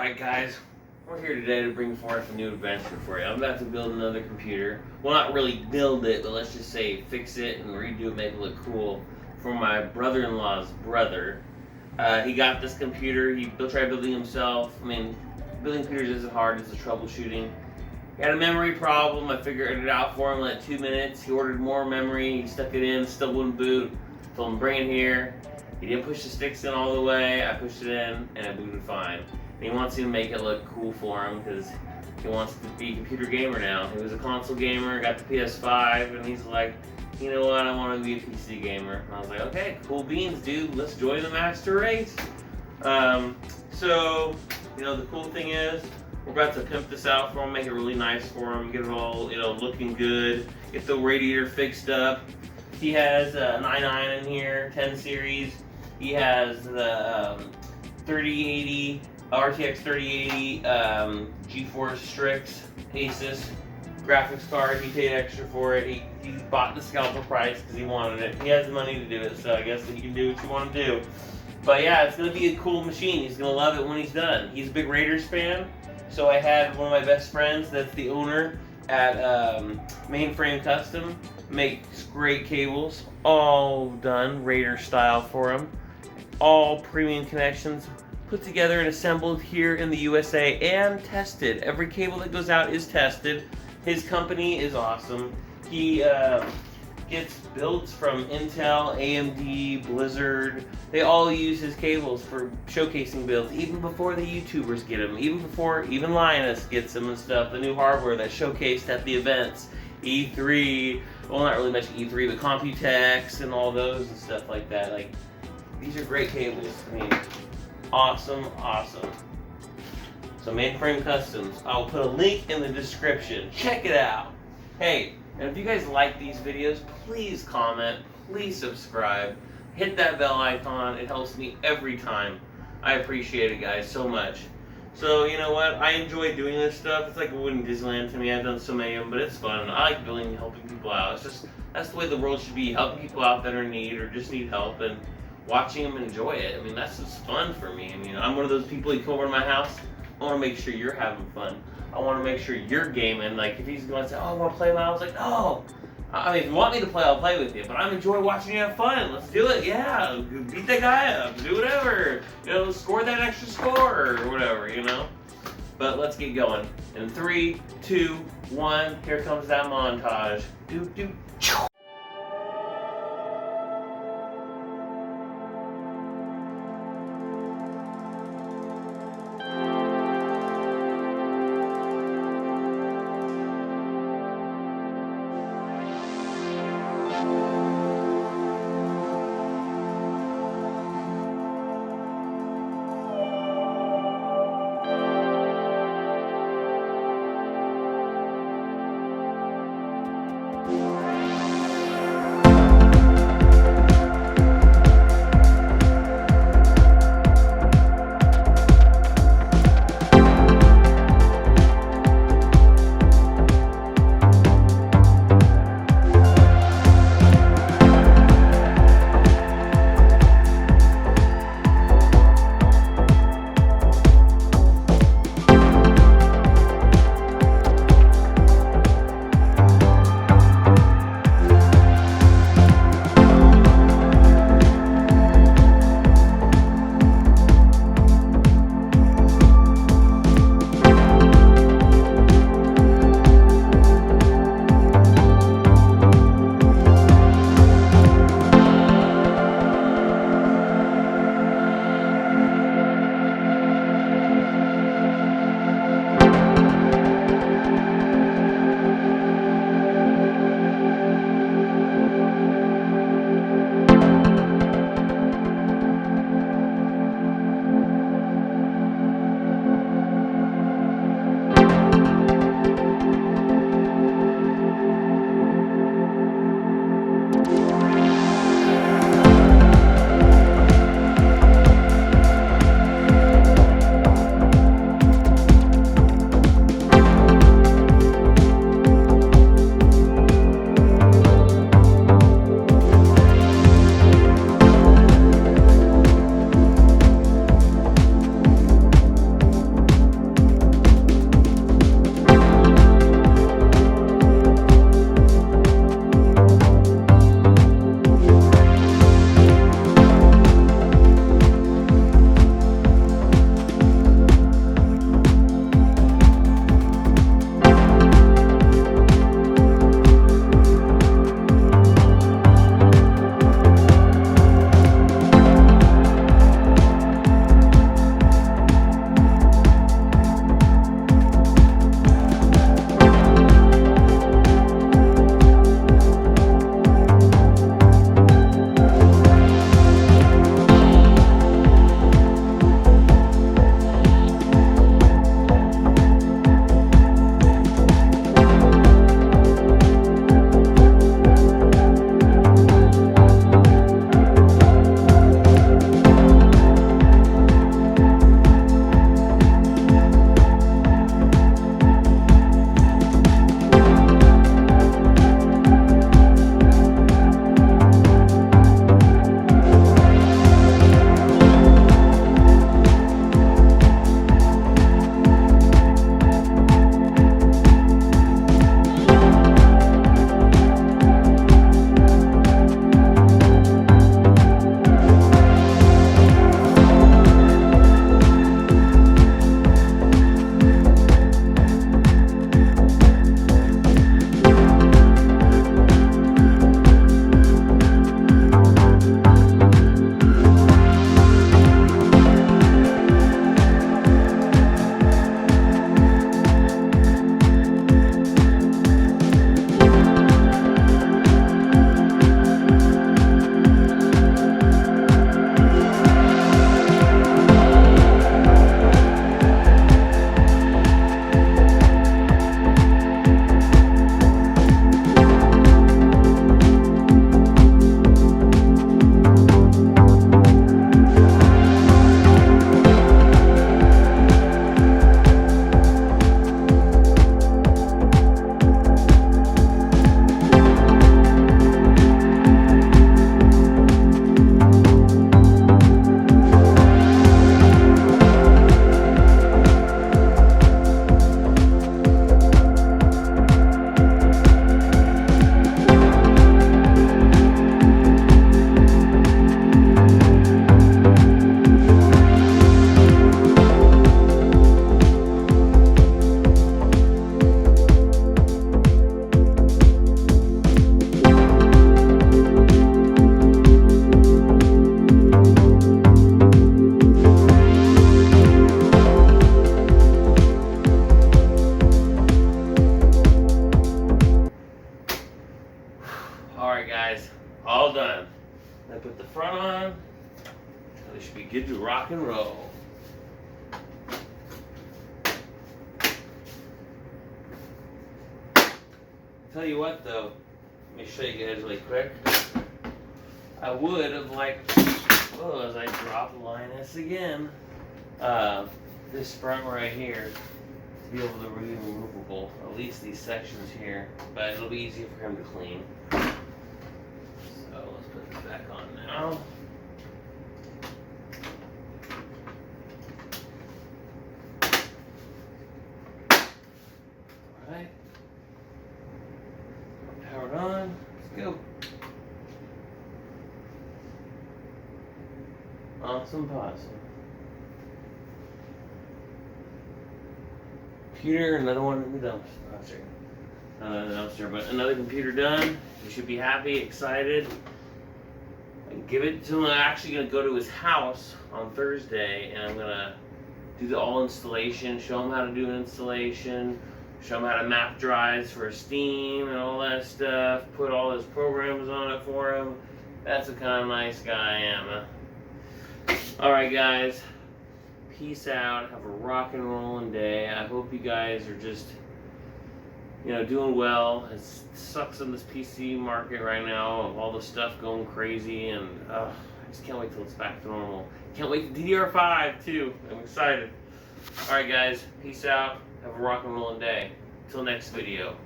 Alright guys, we're here today to bring forth a new adventure for you. I'm about to build another computer. Well, not really build it, but let's just say fix it and redo it, make it look cool for my brother-in-law's brother. He got this computer, he tried building himself. I mean, building computers isn't hard, it's a troubleshooting. He had a memory problem, I figured it out for him in like 2 minutes. He ordered more memory, he stuck it in, still wouldn't boot. Told him bring it here. He didn't push the sticks in all the way, I pushed it in, and it booted fine. And he wants to make it look cool for him because he wants to be a computer gamer now. He was a console gamer, got the PS5, and he's like, you know what, I want to be a PC gamer. And I was like, okay, cool beans, dude, let's join the master race. So, you know, the cool thing is, we're about to pimp this out for him, make it really nice for him, get it all, you know, looking good, get the radiator fixed up. He has a 9.9 in here, 10 series. He has the 3080, RTX 3080 GeForce Strix Asus graphics card. He paid extra for it. He bought the scalper price because he wanted it. He has the money to do it, so I guess he can do what you want to do. But yeah, it's going to be a cool machine. He's going to love it when he's done. He's a big Raiders fan, so I had one of my best friends that's the owner at Mainframe Custom makes great cables, all done Raider style for him. All premium connections put together and assembled here in the USA and tested. Every cable that goes out is tested. His company is awesome. He gets builds from Intel, AMD, Blizzard. They all use his cables for showcasing builds, even before the YouTubers get them, even before even Linus gets them and stuff. The new hardware that's showcased at the events, E3, well, not really much E3, but Computex and all those and stuff like that. Like, these are great cables. I mean, awesome. So Mainframe Customs, I'll put a link in the description. Check it out. Hey, and if you guys like these videos, please comment, please subscribe, hit that bell icon. It helps me every time. I appreciate it, guys, so much. So, you know what? I enjoy doing this stuff. It's like a wooden Disneyland to me. I've done so many of them, but it's fun. I like building and helping people out. It's just, that's the way the world should be. Helping people out that are in need or just need help and watching them enjoy it. I mean, that's just fun for me. I mean, I'm one of those people, you come over to my house, I want to make sure you're having fun. I want to make sure you're gaming. Like, if he's going to say, oh, I want to play, I was like, no. I mean, if you want me to play, I'll play with you. But I enjoy watching you have fun. Let's do it. Yeah, beat that guy up. Do whatever. You know, score that extra score or whatever, you know. But let's get going. In 3, 2, 1, here comes that montage. Do, do, choo. on. We should be good to rock and roll. Tell you what though, let me show you guys really quick. I would have liked, oh, as I drop Linus again, this front right here to be able to be removable, at least these sections here, but it'll be easier for him to clean. So let's put this back on now. Alright. Powered on. Let's go. Awesome possum. Computer, another one in the dumpster. Not in the dumpster, but another computer done. You should be happy, excited. And give it to him. I'm actually going to go to his house on Thursday, and I'm going to do the all installation, show him how to do an installation, show him how to map drives for Steam and all that stuff, put all his programs on it for him. That's the kind of nice guy I am. Alright guys, peace out, have a rock and rollin' day. I hope you guys are just, doing well. It sucks in this PC market right now of all the stuff going crazy, and I just can't wait till it's back to normal. Can't wait for DDR5 too, I'm excited. Alright guys, peace out, have a rock and rollin' day. Till next video.